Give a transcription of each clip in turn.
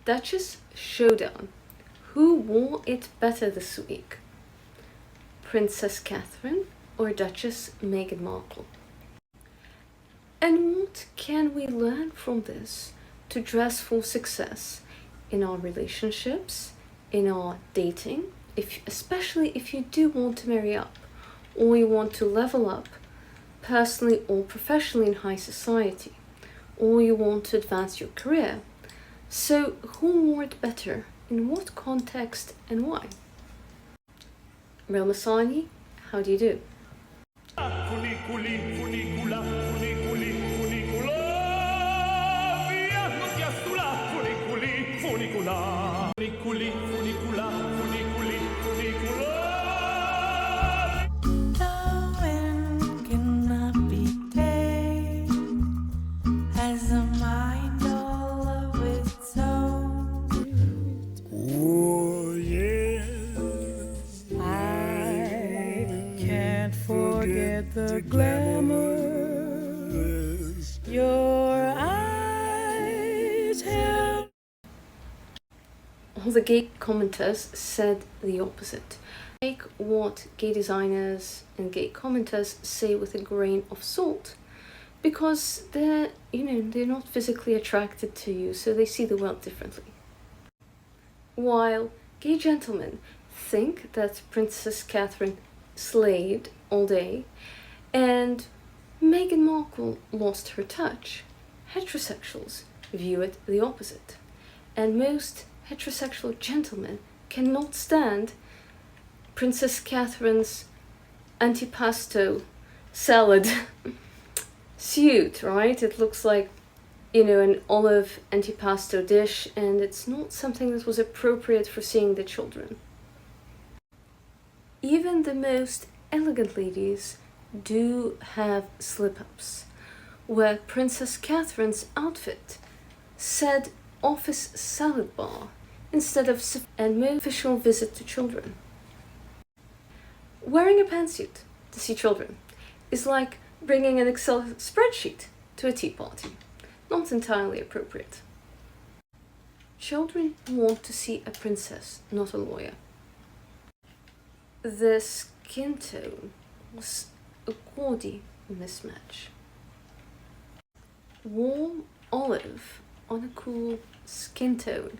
Duchess showdown. Who wore it better this week? Princess Catherine or Duchess Meghan Markle? And what can we learn from this to dress for success in our relationships, in our dating, especially if you do want to marry up or you want to level up personally or professionally in high society, or you want to advance your career. So who wore it better, in what context and why? Real Masani, how do you do? The glamour your eyes held. All the gay commenters said the opposite. Take what gay designers and gay commenters say with a grain of salt, because they're not physically attracted to you, so they see the world differently. While gay gentlemen think that Princess Catherine slayed all day and Meghan Markle lost her touch, heterosexuals view it the opposite. And most heterosexual gentlemen cannot stand Princess Catherine's antipasto salad suit, right? It looks like, an olive antipasto dish, and it's not something that was appropriate for seeing the children. Even the most elegant ladies do have slip-ups, where Princess Catherine's outfit said office salad bar instead of and most official visit to children. Wearing a pantsuit to see children is like bringing an Excel spreadsheet to a tea party. Not entirely appropriate. Children want to see a princess, not a lawyer. The skin tone was a gaudy mismatch. Warm olive on a cool skin tone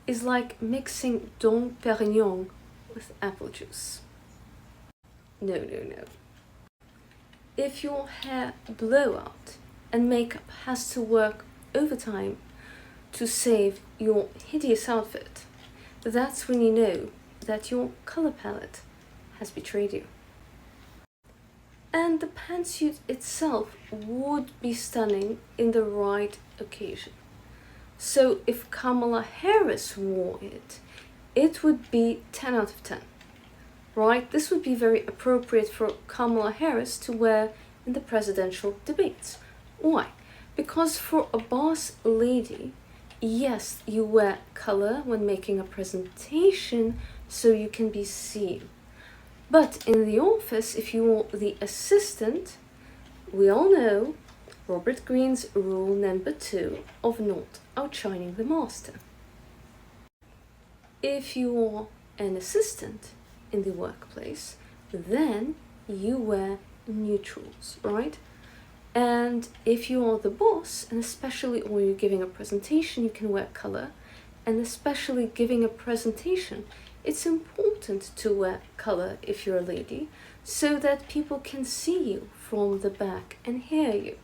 is like mixing Dom Perignon with apple juice. No. If your hair blowout and makeup has to work overtime to save your hideous outfit, that's when you know that your color palette has betrayed you. And the pantsuit itself would be stunning in the right occasion. So if Kamala Harris wore it, it would be 10 out of 10, right? This would be very appropriate for Kamala Harris to wear in the presidential debates. Why? Because for a boss lady, yes, you wear color when making a presentation so you can be seen. But in the office, if you're the assistant, we all know Robert Greene's rule number 2 of not outshining the master. If you're an assistant in the workplace, then you wear neutrals, right? And if you are the boss, and especially when you're giving a presentation, you can wear color. And especially giving a presentation, it's important to wear color if you're a lady, so that people can see you from the back and hear you.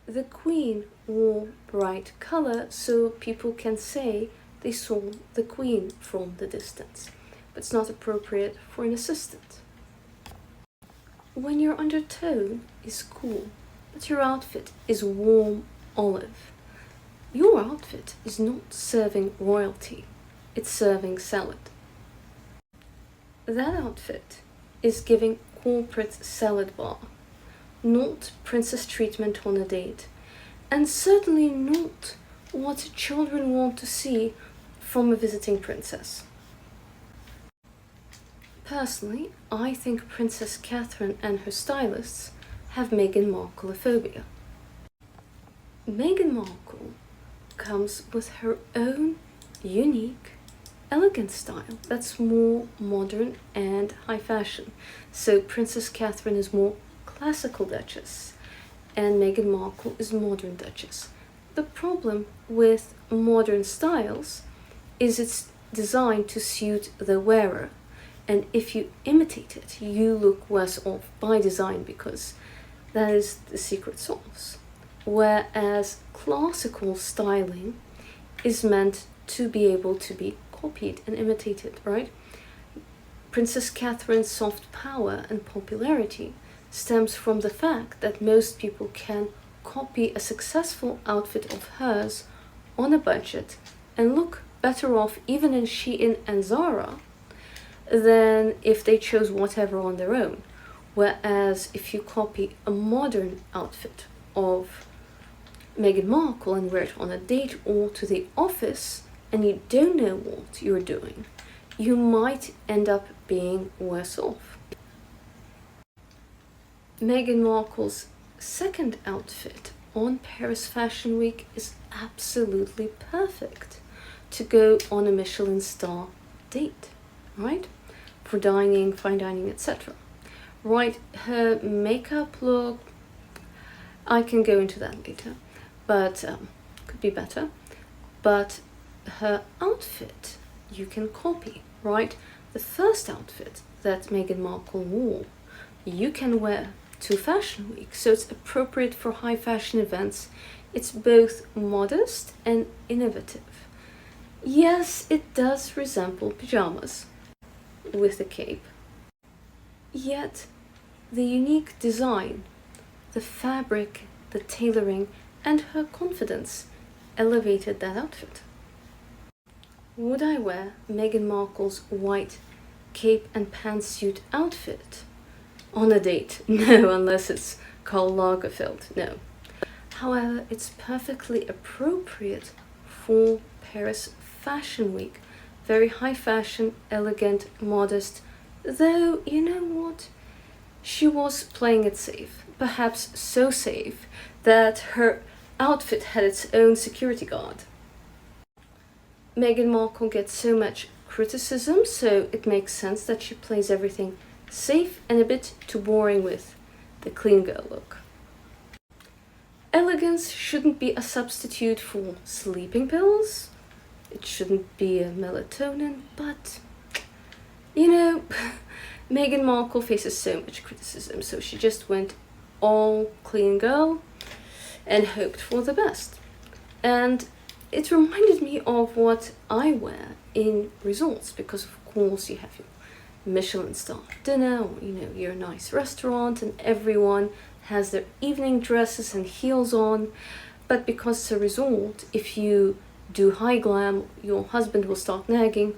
The Queen wore bright color so people can say they saw the Queen from the distance, but it's not appropriate for an assistant. When your undertone is cool, but your outfit is warm olive, your outfit is not serving royalty, it's serving salad. That outfit is giving corporate salad bar, not princess treatment on a date, and certainly not what children want to see from a visiting princess. Personally, I think Princess Catherine and her stylists have Meghan Markle phobia. Meghan Markle comes with her own unique, elegant style that's more modern and high fashion. So Princess Catherine is more classical Duchess, and Meghan Markle is modern Duchess. The problem with modern styles is it's designed to suit the wearer, and if you imitate it, you look worse off by design because that is the secret sauce. Whereas classical styling is meant to be able to be copied and imitated, right? Princess Catherine's soft power and popularity stems from the fact that most people can copy a successful outfit of hers on a budget and look better off even in Shein and Zara than if they chose whatever on their own. Whereas if you copy a modern outfit of Meghan Markle and wear it on a date or to the office and you don't know what you're doing, you might end up being worse off. Meghan Markle's second outfit on Paris Fashion Week is absolutely perfect to go on a Michelin star date, right? For dining, fine dining, etc. Right, her makeup look, I can go into that later, but could be better. But her outfit, you can copy, right? The first outfit that Meghan Markle wore, you can wear to Fashion Week, so it's appropriate for high fashion events. It's both modest and innovative. Yes, it does resemble pajamas with a cape. Yet, the unique design, the fabric, the tailoring, and her confidence elevated that outfit. Would I wear Meghan Markle's white cape and pantsuit outfit on a date? No, unless it's Karl Lagerfeld, no. However, it's perfectly appropriate for Paris Fashion Week. Very high fashion, elegant, modest, though, you know what? She was playing it safe, perhaps so safe that her outfit had its own security guard. Meghan Markle gets so much criticism, so it makes sense that she plays everything safe and a bit too boring with the clean girl look. Elegance shouldn't be a substitute for sleeping pills. It shouldn't be a melatonin, but, you know, Meghan Markle faces so much criticism, so she just went all clean girl and hoped for the best. And it reminded me of what I wear in resorts, because of course you have your Michelin star dinner, or your nice restaurant, and everyone has their evening dresses and heels on. But because it's a resort, if you do high glam, your husband will start nagging,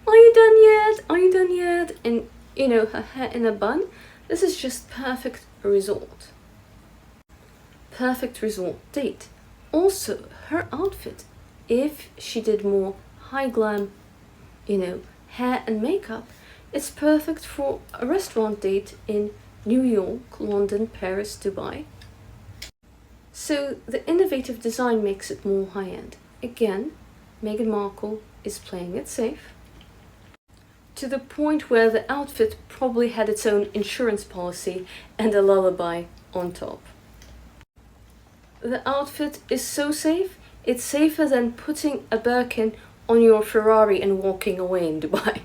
"Are you done yet? Are you done yet?" And her hair in a bun. This is just perfect resort. Perfect resort date. Also, her outfit, if she did more high glam, hair and makeup, it's perfect for a restaurant date in New York, London, Paris, Dubai. So the innovative design makes it more high-end. Again, Meghan Markle is playing it safe, to the point where the outfit probably had its own insurance policy and a lullaby on top. The outfit is so safe, it's safer than putting a Birkin on your Ferrari and walking away in Dubai.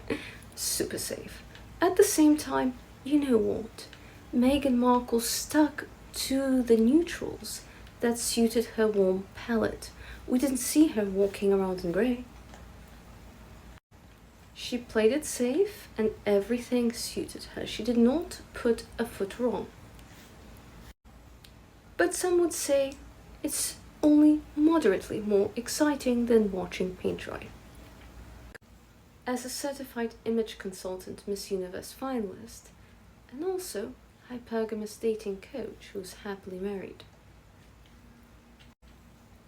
Super safe. At the same time, you know what? Meghan Markle stuck to the neutrals that suited her warm palette. We didn't see her walking around in grey. She played it safe and everything suited her. She did not put a foot wrong. But some would say it's only moderately more exciting than watching paint dry. As a certified image consultant, Miss Universe finalist, and also hypergamous dating coach who's happily married,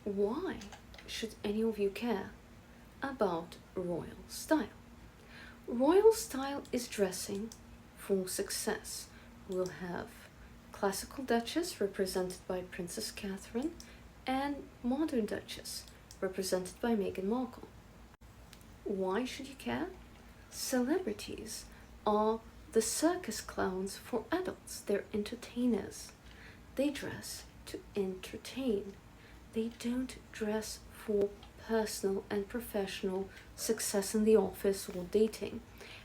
why should any of you care about royal style? Royal style is dressing for success. We'll have classical Duchess represented by Princess Catherine and modern Duchess represented by Meghan Markle. Why should you care? Celebrities are the circus clowns for adults. They're entertainers. They dress to entertain. They don't dress for personal and professional success in the office or dating.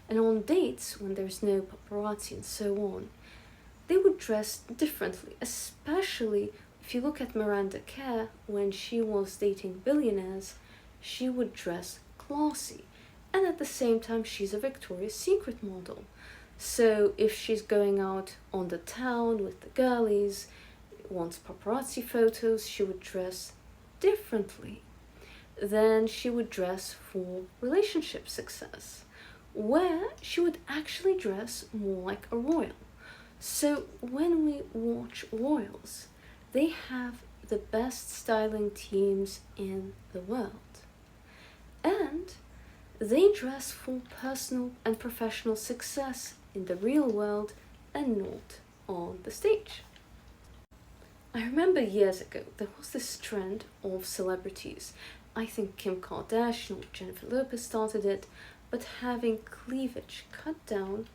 And on dates, when there's no paparazzi and so on, they would dress differently, especially if you look at Miranda Kerr. When she was dating billionaires, she would dress classy, and at the same time she's a Victoria's Secret model. So if she's going out on the town with the girlies, wants paparazzi photos, she would dress differently. Then she would dress for relationship success, where she would actually dress more like a royal. So when we watch royals, they have the best styling teams in the world. And they dress for personal and professional success in the real world and not on the stage. I remember years ago there was this trend of celebrities. I think Kim Kardashian or Jennifer Lopez started it, but having cleavage cut down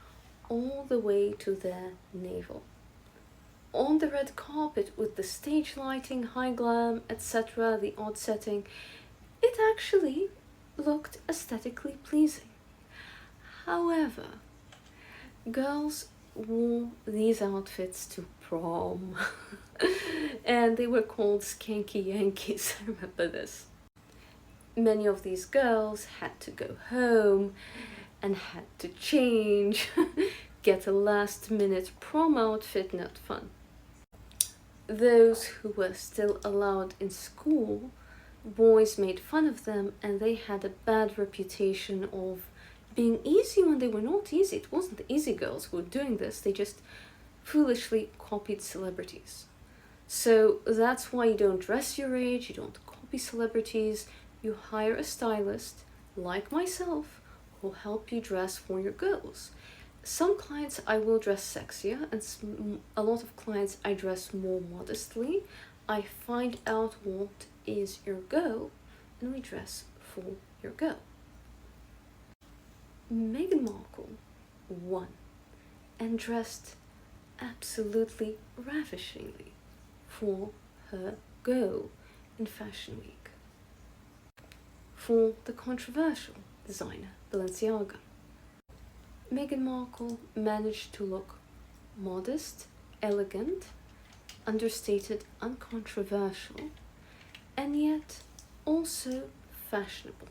all the way to their navel. On the red carpet with the stage lighting, high glam, etc., the odd setting, it actually looked aesthetically pleasing. However, girls wore these outfits to prom and they were called skanky Yankees. I remember this. Many of these girls had to go home and had to change, get a last minute prom outfit, not fun. Those who were still allowed in school, boys made fun of them, and they had a bad reputation of being easy when they were not easy. It wasn't the easy girls who were doing this, they just foolishly copied celebrities. So that's why you don't dress your age, you don't copy celebrities, you hire a stylist, like myself, who will help you dress for your goals. Some clients I will dress sexier, and a lot of clients I dress more modestly. I find out what is your goal, and we dress for your goal. Meghan Markle won and dressed absolutely ravishingly for her goal in Fashion Week, for the controversial designer Balenciaga. Meghan Markle managed to look modest, elegant, understated, uncontroversial, and yet also fashionable.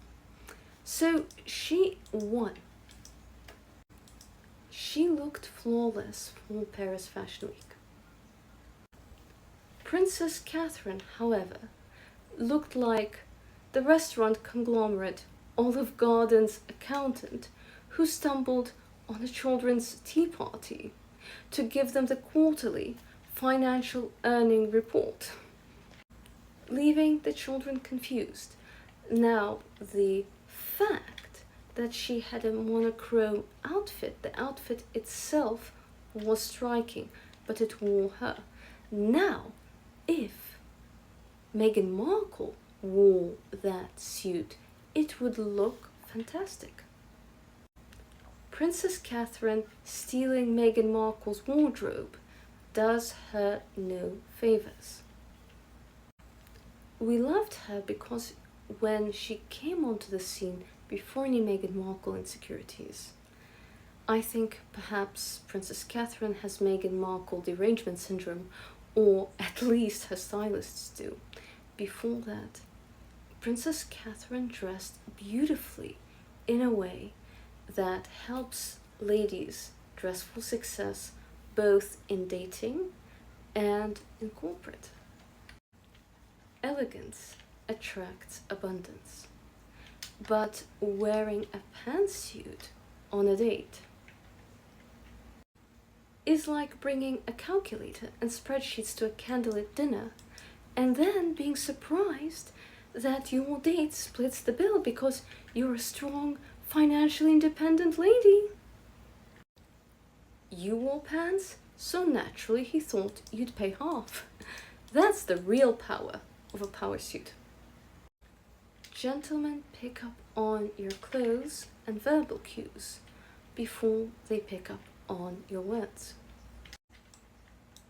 So she won. She looked flawless for Paris Fashion Week. Princess Catherine, however, looked like the restaurant conglomerate Olive Garden's accountant who stumbled on a children's tea party to give them the quarterly financial earning report, leaving the children confused. Now, the fact that she had a monochrome outfit, the outfit itself was striking, but it wore her. Now, if Meghan Markle wore that suit, it would look fantastic. Princess Catherine stealing Meghan Markle's wardrobe does her no favors. We loved her because when she came onto the scene before any Meghan Markle insecurities, I think perhaps Princess Catherine has Meghan Markle derangement syndrome, or at least her stylists do. Before that, Princess Catherine dressed beautifully in a way that helps ladies dress for success both in dating and in corporate. Elegance attracts abundance, but wearing a pantsuit on a date is like bringing a calculator and spreadsheets to a candlelit dinner and then being surprised that your date splits the bill because you're a strong, financially independent lady. You wore pants, so naturally he thought you'd pay half. That's the real power of a power suit. Gentlemen pick up on your clothes and verbal cues before they pick up on your words.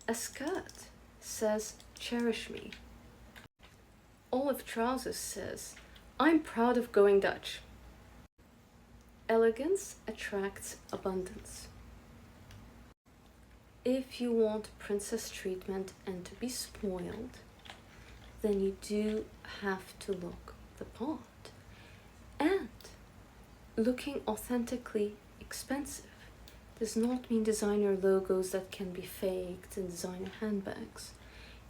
A skirt says, cherish me. Olive trousers says, I'm proud of going Dutch. Elegance attracts abundance. If you want princess treatment and to be spoiled, then you do have to look the part. And looking authentically expensive does not mean designer logos that can be faked and designer handbags.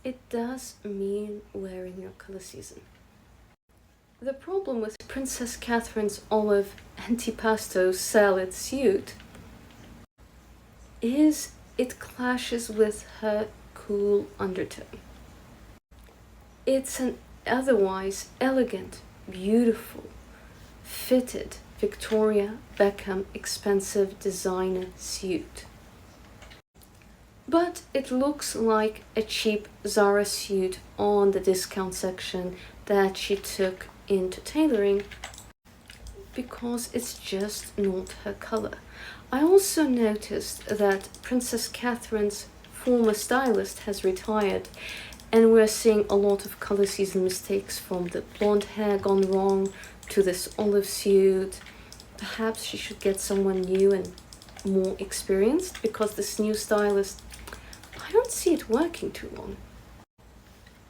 It does mean wearing your color season. The problem with Princess Catherine's olive antipasto salad suit is it clashes with her cool undertone. It's an otherwise elegant, beautiful, fitted Victoria Beckham expensive designer suit. But it looks like a cheap Zara suit on the discount section that she took into tailoring because it's just not her color. I also noticed that Princess Catherine's former stylist has retired, and we're seeing a lot of color season mistakes, from the blonde hair gone wrong to this olive suit. Perhaps she should get someone new and more experienced, because this new stylist, I don't see it working too long.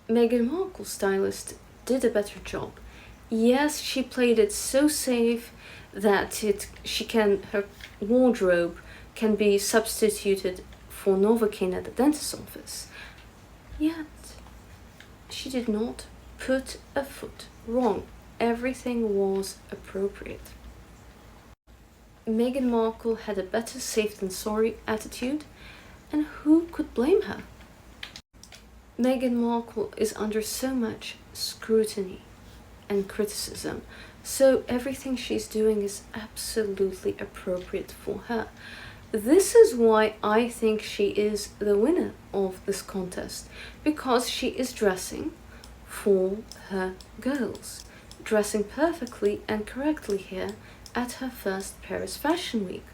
Meghan Markle's stylist did a better job. Yes, she played it so safe that her wardrobe can be substituted for Novocaine at the dentist's office. Yet, she did not put a foot wrong. Everything was appropriate. Meghan Markle had a better safe than sorry attitude, and who could blame her? Meghan Markle is under so much scrutiny and criticism, so everything she's doing is absolutely appropriate for her. This is why I think she is the winner of this contest, because she is dressing for her girls, dressing perfectly and correctly here at her first Paris Fashion Week,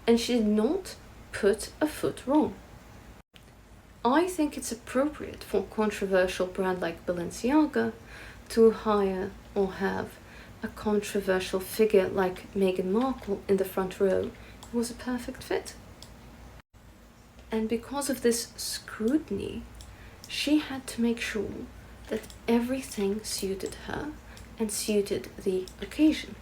and she did not put a foot wrong. I think it's appropriate for a controversial brand like Balenciaga to hire or have a controversial figure like Meghan Markle in the front row. It was a perfect fit. And because of this scrutiny, she had to make sure that everything suited her and suited the occasion,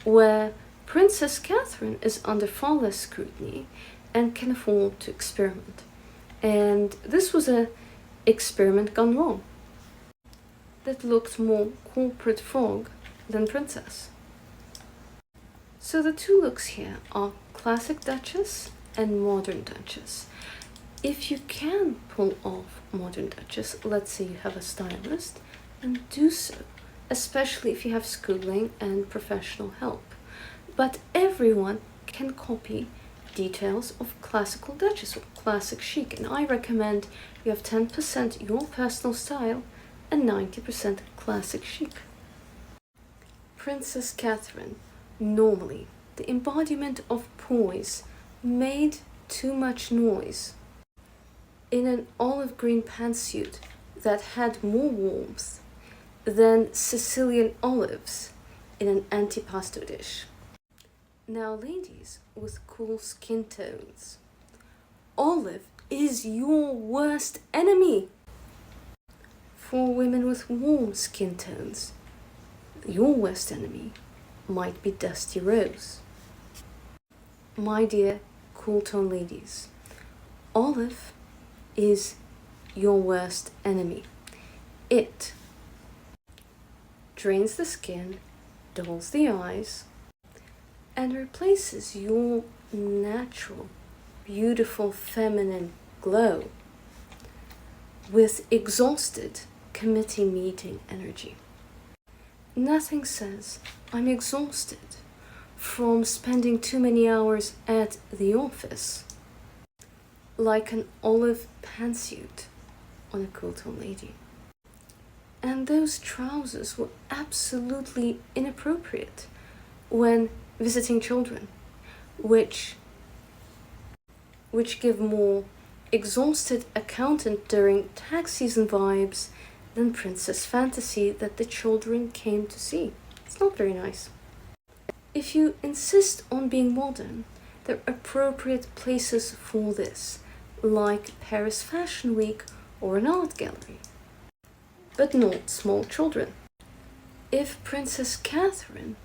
where Princess Catherine is under far less scrutiny and can afford to experiment. And this was an experiment gone wrong that looked more corporate frog than princess. So the two looks here are classic Duchess and modern Duchess. If you can pull off modern Duchess, let's say you have a stylist, then do so, especially if you have schooling and professional help. But everyone can copy details of classical Duchess or classic chic, and I recommend you have 10% your personal style and 90% classic chic. Princess Catherine, normally the embodiment of poise, made too much noise in an olive green pantsuit that had more warmth than Sicilian olives in an antipasto dish. Now, ladies with cool skin tones, olive is your worst enemy. For women with warm skin tones, your worst enemy might be dusty rose. My dear cool tone ladies, olive is your worst enemy. It drains the skin, dulls the eyes, and replaces your natural, beautiful feminine glow with exhausted committee meeting energy. Nothing says I'm exhausted from spending too many hours at the office like an olive pantsuit on a cool tone lady. And those trousers were absolutely inappropriate when visiting children, which give more exhausted accountant during tax season vibes than princess fantasy that the children came to see. It's not very nice. If you insist on being modern, there are appropriate places for this, like Paris Fashion Week or an art gallery. But not small children. If Princess Catherine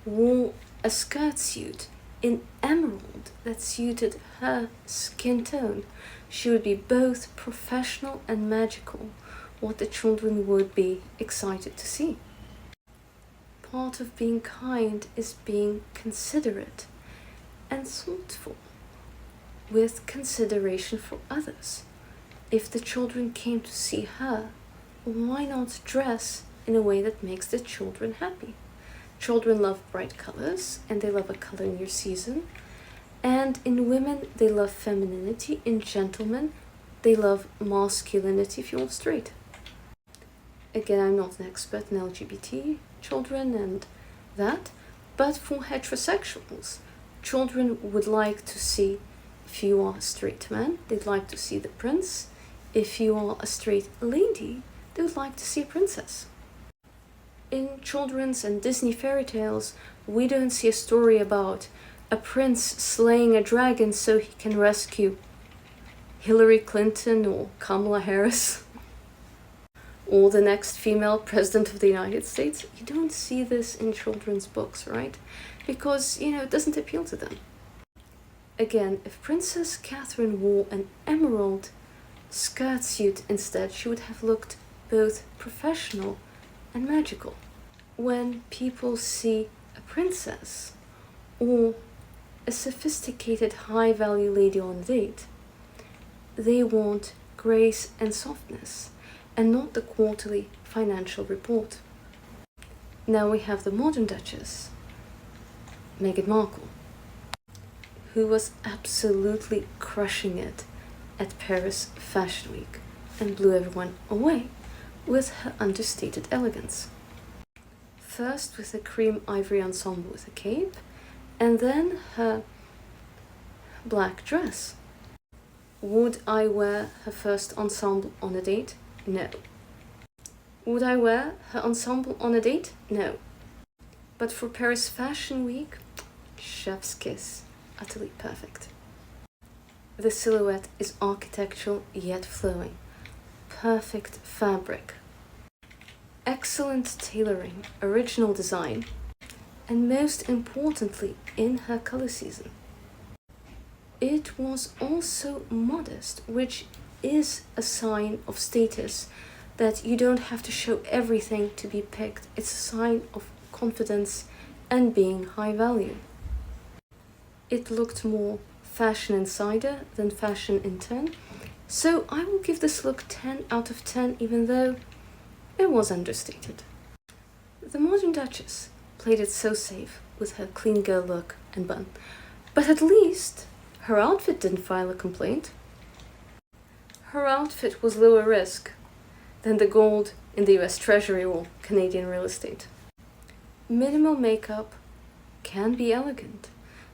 wore a skirt suit in emerald that suited her skin tone, she would be both professional and magical, what the children would be excited to see. Part of being kind is being considerate and thoughtful, with consideration for others. If the children came to see her, why not dress in a way that makes the children happy? Children love bright colors, and they love a color in your season. And in women, they love femininity. In gentlemen, they love masculinity if you're straight. Again, I'm not an expert in LGBT children and that, but for heterosexuals, children would like to see, if you are a straight man, they'd like to see the prince. If you are a straight lady, they would like to see a princess. In children's and Disney fairy tales, we don't see a story about a prince slaying a dragon so he can rescue Hillary Clinton or Kamala Harris or the next female president of the United States. You don't see this in children's books, right? Because, it doesn't appeal to them. Again, if Princess Catherine wore an emerald skirt suit instead, she would have looked both professional and magical. When people see a princess or a sophisticated high-value lady on a date, they want grace and softness and not the quarterly financial report. Now we have the modern Duchess, Meghan Markle, who was absolutely crushing it at Paris Fashion Week and blew everyone away with her understated elegance. First with a cream ivory ensemble with a cape, and then her black dress. Would I wear her first ensemble on a date? No. Would I wear her ensemble on a date? No. But for Paris Fashion Week, chef's kiss, utterly perfect. The silhouette is architectural yet flowing. Perfect fabric. Excellent tailoring, original design, and most importantly, in her color season. It was also modest, which is a sign of status, that you don't have to show everything to be picked. It's a sign of confidence and being high value. It looked more fashion insider than fashion intern, so I will give this look 10 out of 10, even though it was understated. The modern Duchess played it so safe with her clean girl look and bun, but at least her outfit didn't file a complaint. Her outfit was lower risk than the gold in the US Treasury or Canadian real estate. Minimal makeup can be elegant,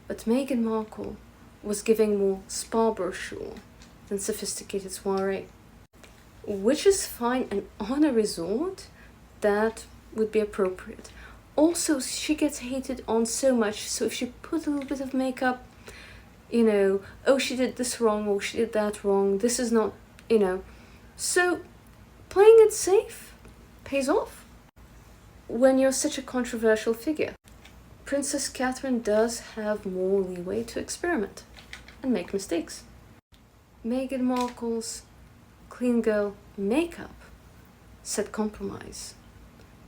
but Meghan Markle was giving more spa brochure than sophisticated soiree. Which is fine, and on a resort, that would be appropriate. Also, she gets hated on so much, so if she put a little bit of makeup, oh, she did this wrong, or she did that wrong, this is not, So, playing it safe pays off when you're such a controversial figure. Princess Catherine does have more leeway to experiment and make mistakes. Meghan Markle's clean girl makeup said compromise,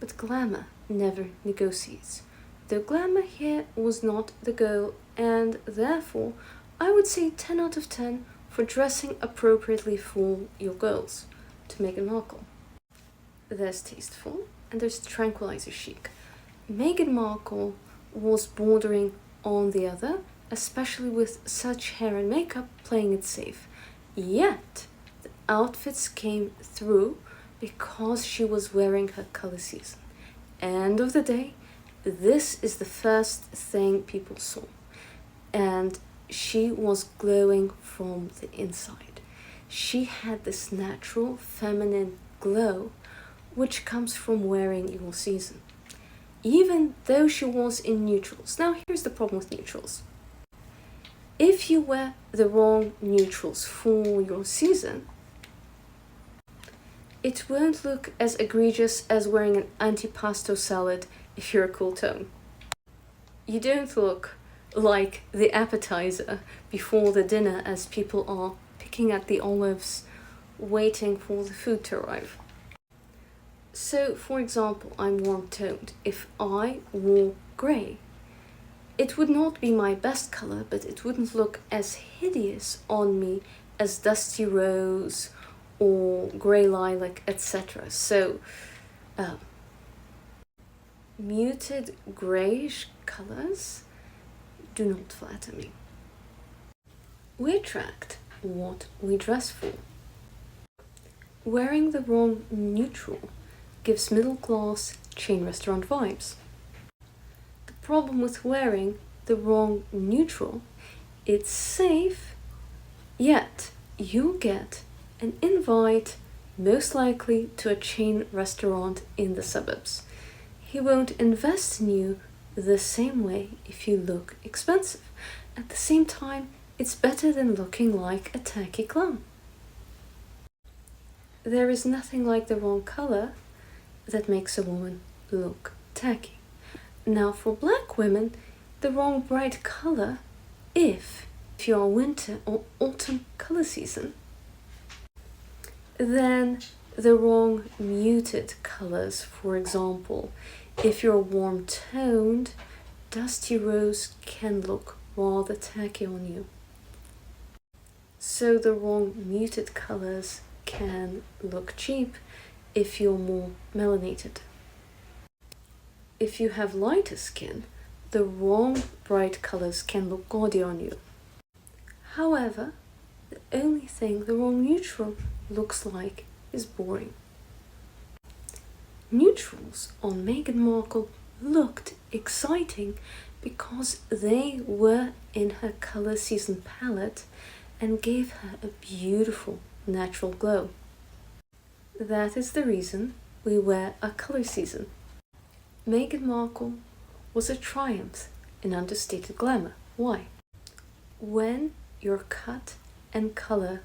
but glamour never negotiates. The glamour here was not the goal, and therefore I would say 10 out of 10 for dressing appropriately for your girls to Meghan Markle. There's tasteful and there's tranquilizer chic. Meghan Markle was bordering on the other, especially with such hair and makeup, playing it safe. Yet, the outfits came through because she was wearing her color season. End of the day, this is the first thing people saw. And she was glowing from the inside. She had this natural feminine glow, which comes from wearing your season. Even though she was in neutrals. Now here's the problem with neutrals. If you wear the wrong neutrals for your season, it won't look as egregious as wearing an antipasto salad if you're a cool tone. You don't look like the appetizer before the dinner as people are picking at the olives, waiting for the food to arrive. So, for example, I'm warm-toned. If I wore grey, it would not be my best color, but it wouldn't look as hideous on me as dusty rose or grey lilac, etc. So, muted greyish colors do not flatter me. We attract what we dress for. Wearing the wrong neutral gives middle-class chain restaurant vibes. The problem with wearing the wrong neutral, it's safe, yet you get an invite, most likely to a chain restaurant in the suburbs. He won't invest in you the same way if you look expensive. At the same time, it's better than looking like a tacky clown. There is nothing like the wrong color that makes a woman look tacky. Now for black women, the wrong bright color, if you are winter or autumn color season, then the wrong muted colors. For example, if you're warm toned, dusty rose can look rather tacky on you. So the wrong muted colors can look cheap if you're more melanated. If you have lighter skin, the wrong bright colors can look gaudy on you. However, the only thing the wrong neutral looks like is boring. Neutrals on Meghan Markle looked exciting because they were in her color season palette and gave her a beautiful natural glow. That is the reason we wear a color season. Meghan Markle was a triumph in understated glamour. Why? When your cut and color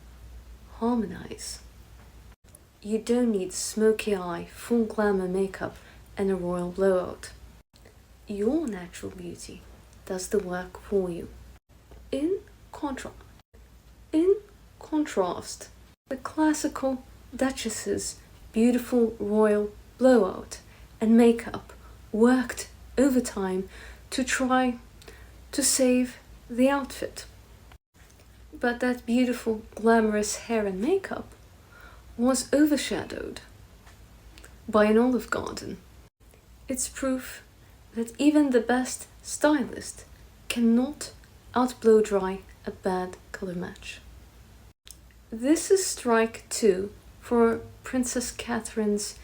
harmonize, you don't need smoky eye, full glamour makeup and a royal blowout. Your natural beauty does the work for you. In contrast, the classical Duchess's beautiful royal blowout and makeup worked overtime to try to save the outfit. But that beautiful glamorous hair and makeup was overshadowed by an olive garden. It's proof that even the best stylist cannot outblow dry a bad color match. This is strike 2 for Princess Catherine's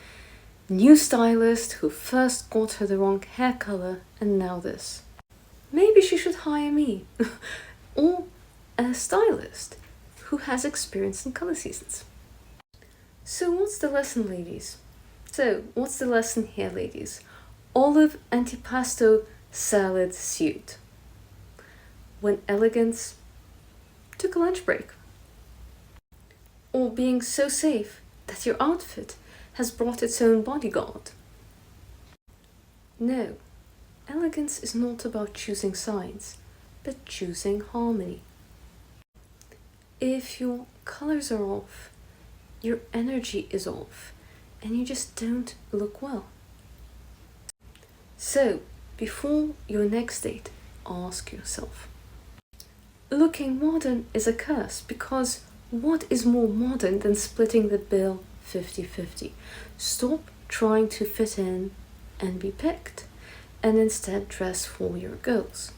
new stylist who first got her the wrong hair color and now this. Maybe she should hire me or a stylist who has experience in color seasons. So what's the lesson, ladies? Here, ladies? Olive antipasto salad suit. When elegance took a lunch break. Or being so safe that your outfit has brought its own bodyguard. No, elegance is not about choosing sides, but choosing harmony. If your colors are off, your energy is off, and you just don't look well. So, before your next date, ask yourself, looking modern is a curse, because what is more modern than splitting the bill 50-50? Stop trying to fit in and be picked, and instead dress for your goals.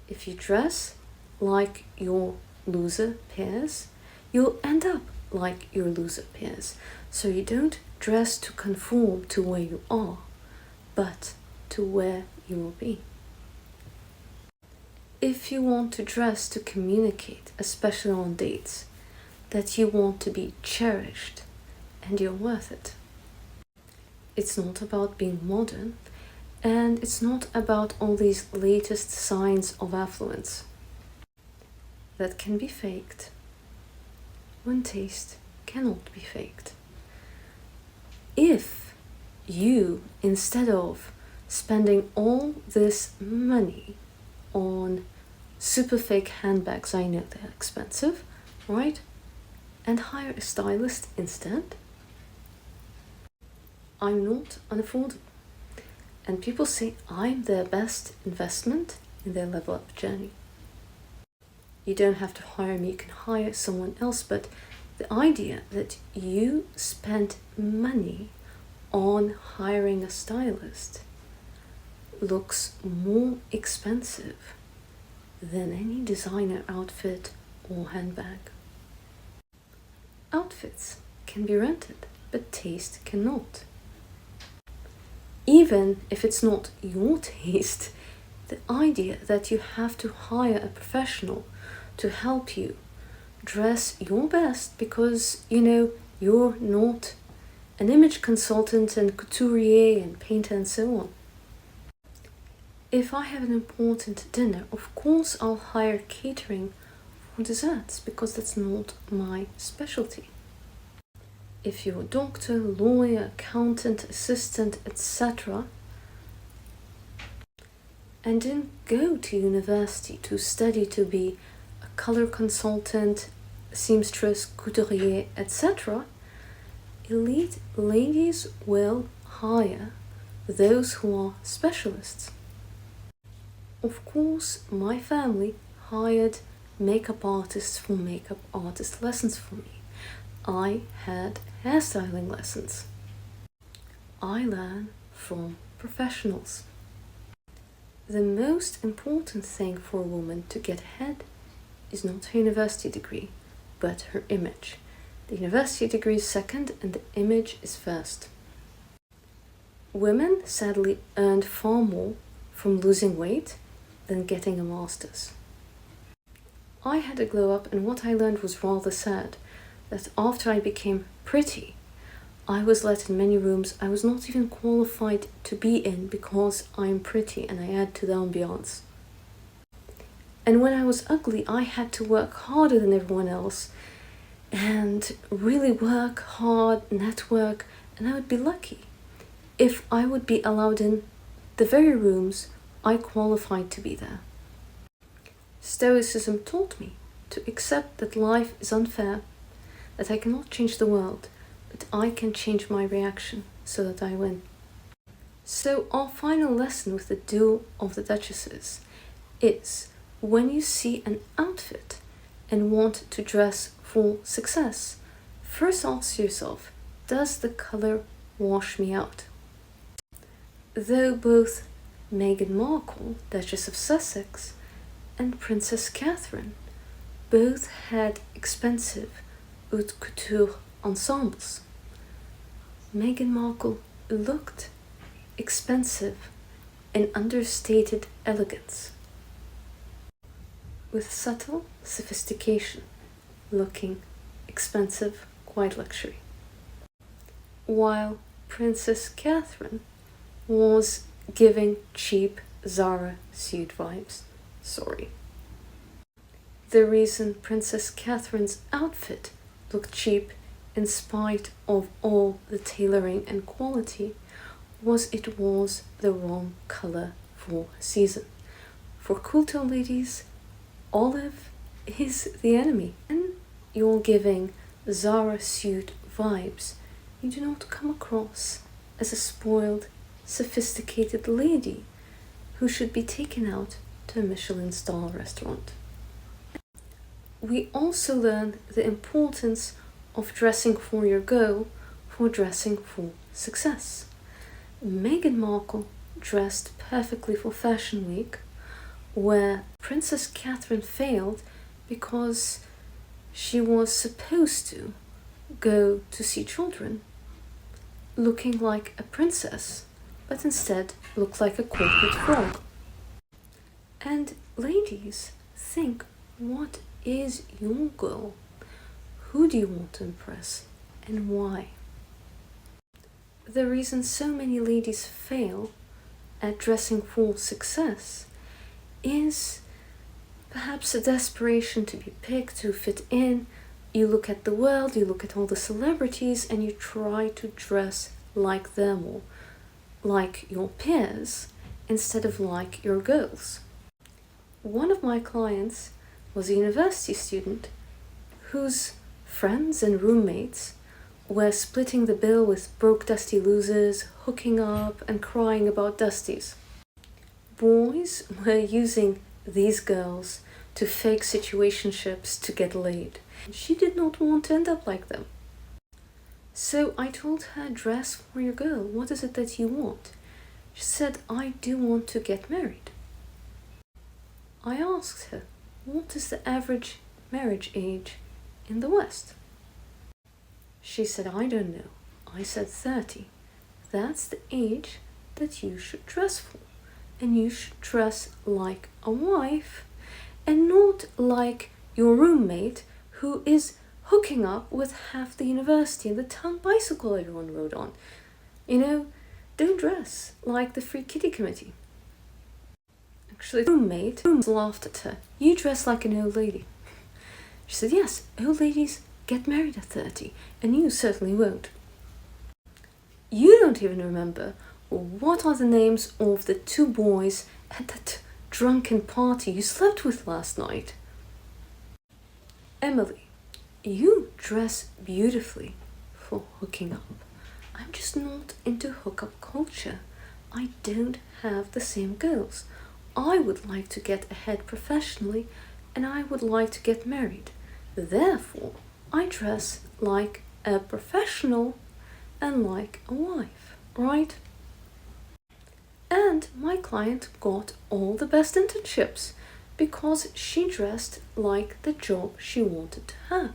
If you dress like your loser peers, you'll end up like your loser peers. So you don't dress to conform to where you are, but to where you will be. If you want to dress to communicate, especially on dates, that you want to be cherished and you're worth it. It's not about being modern, and it's not about all these latest signs of affluence that can be faked when taste cannot be faked. If you, instead of spending all this money on super fake handbags, I know they're expensive, right? And hire a stylist instead, I'm not unaffordable. And people say I'm their best investment in their level up journey. You don't have to hire me, you can hire someone else, but the idea that you spent money on hiring a stylist looks more expensive than any designer outfit or handbag. Outfits can be rented, but taste cannot. Even if it's not your taste, the idea that you have to hire a professional to help you dress your best because, you're not an image consultant and couturier and painter and so on. If I have an important dinner, of course I'll hire catering for desserts because that's not my specialty. If you're a doctor, lawyer, accountant, assistant, etc., and didn't go to university to study to be a color consultant, seamstress, couturier, etc., elite ladies will hire those who are specialists. Of course, my family hired makeup artists for makeup artist lessons for me. I had hairstyling lessons. I learn from professionals. The most important thing for a woman to get ahead is not her university degree, but her image. The university degree is second and the image is first. Women sadly earned far more from losing weight than getting a master's. I had a glow up, and what I learned was rather sad, that after I became pretty, I was let in many rooms I was not even qualified to be in because I'm pretty and I add to the ambiance. And when I was ugly, I had to work harder than everyone else and really work hard, network, and I would be lucky if I would be allowed in the very rooms I qualified to be there. Stoicism taught me to accept that life is unfair, that I cannot change the world, but I can change my reaction so that I win. So our final lesson with the duel of the Duchesses is, when you see an outfit and want to dress for success, first ask yourself, does the color wash me out? Though both Meghan Markle, Duchess of Sussex, and Princess Catherine both had expensive haute couture ensembles, Meghan Markle looked expensive and understated elegance, with subtle sophistication, looking expensive, quite luxury. While Princess Catherine was giving cheap Zara suit vibes. Sorry. The reason Princess Catherine's outfit looked cheap in spite of all the tailoring and quality was it was the wrong color for her season. For cool tone ladies, olive is the enemy. And you're giving Zara suit vibes, you do not come across as a spoiled, sophisticated lady who should be taken out to a Michelin star restaurant. We also learn the importance of dressing for your goal, for dressing for success. Meghan Markle dressed perfectly for Fashion Week, where Princess Catherine failed because she was supposed to go to see children looking like a princess, but instead look like a corporate frog. And ladies, think, what is your goal? Who do you want to impress and why? The reason so many ladies fail at dressing for success is perhaps a desperation to be picked, to fit in. You look at the world, you look at all the celebrities, and you try to dress like them or like your peers instead of like your goals. One of my clients was a university student whose friends and roommates were splitting the bill with broke dusty losers, hooking up and crying about dusties. Boys were using these girls to fake situationships to get laid. She did not want to end up like them. So I told her, dress for your girl. What is it that you want? She said, I do want to get married. I asked her, what is the average marriage age in the West? She said, I don't know. I said 30. That's the age that you should dress for. And you should dress like a wife and not like your roommate who is hooking up with half the university and the town bicycle everyone rode on. Don't dress like the Free Kitty Committee. Actually, the roommate laughed at her. You dress like an old lady. She said, yes, old ladies get married at 30, and you certainly won't. You don't even remember what are the names of the 2 boys at that drunken party you slept with last night. Emily, you dress beautifully for hooking up. I'm just not into hookup culture. I don't have the same goals. I would like to get ahead professionally, and I would like to get married. Therefore, I dress like a professional and like a wife, right? And my client got all the best internships because she dressed like the job she wanted to have.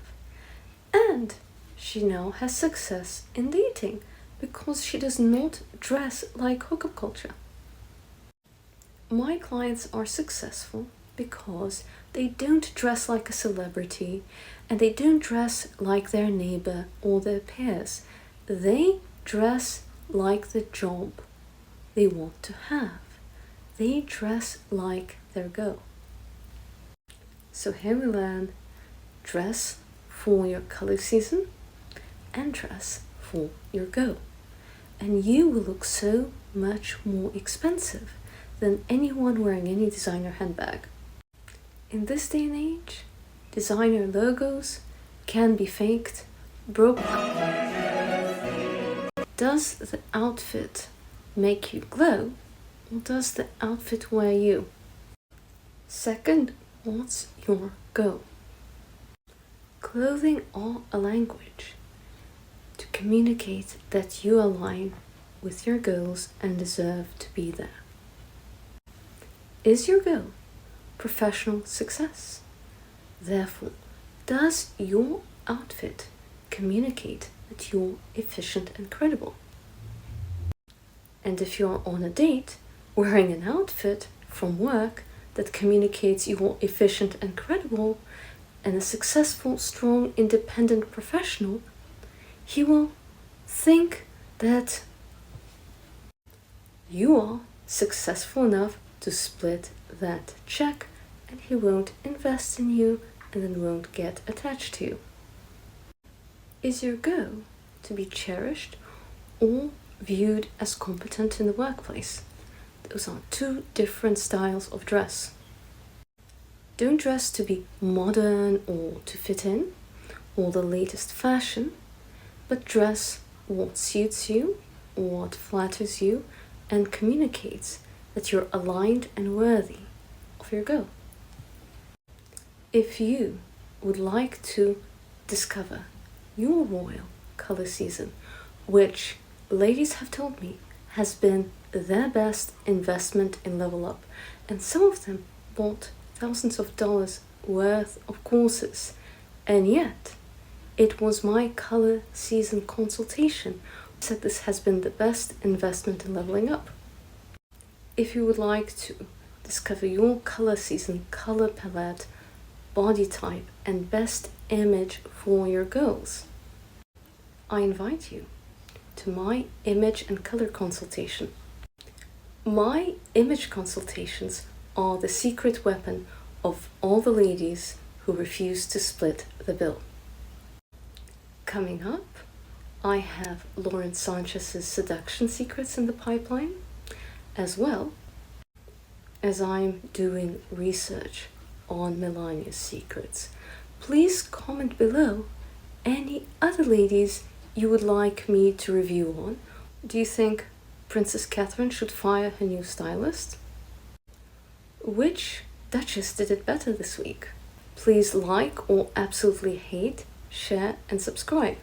And she now has success in dating because she does not dress like hookup culture. My clients are successful because they don't dress like a celebrity and they don't dress like their neighbor or their peers. They dress like the job they want to have. They dress like their goal. So here we learn, dress for your color season and dress for your goal. And you will look so much more expensive than anyone wearing any designer handbag. In this day and age, designer logos can be faked, broken. Does the outfit make you glow, or does the outfit wear you? Second, what's your goal? Clothing are a language to communicate that you align with your goals and deserve to be there. Is your goal professional success? Therefore, does your outfit communicate that you're efficient and credible? And if you're on a date wearing an outfit from work that communicates you're efficient and credible and a successful, strong, independent professional, he will think that you are successful enough to split that check, and he won't invest in you and then won't get attached to you. Is your goal to be cherished or viewed as competent in the workplace? Those are 2 different styles of dress. Don't dress to be modern or to fit in or the latest fashion, but dress what suits you, what flatters you, and communicates that you're aligned and worthy of your goal. If you would like to discover your royal color season, which ladies have told me has been their best investment in Level Up, and some of them bought thousands of dollars worth of courses, and yet It was my color season consultation. I said this has been the best investment in leveling up. If you would like to discover your color season, color palette, body type, and best image for your goals, I invite you to my image and color consultation. My image consultations are the secret weapon of all the ladies who refuse to split the bill. Coming up, I have Lauren Sanchez's seduction secrets in the pipeline, as well as I'm doing research on Melania's secrets. Please comment below any other ladies you would like me to review on. Do you think Princess Catherine should fire her new stylist? Which Duchess did it better this week? Please like or absolutely hate, share and subscribe.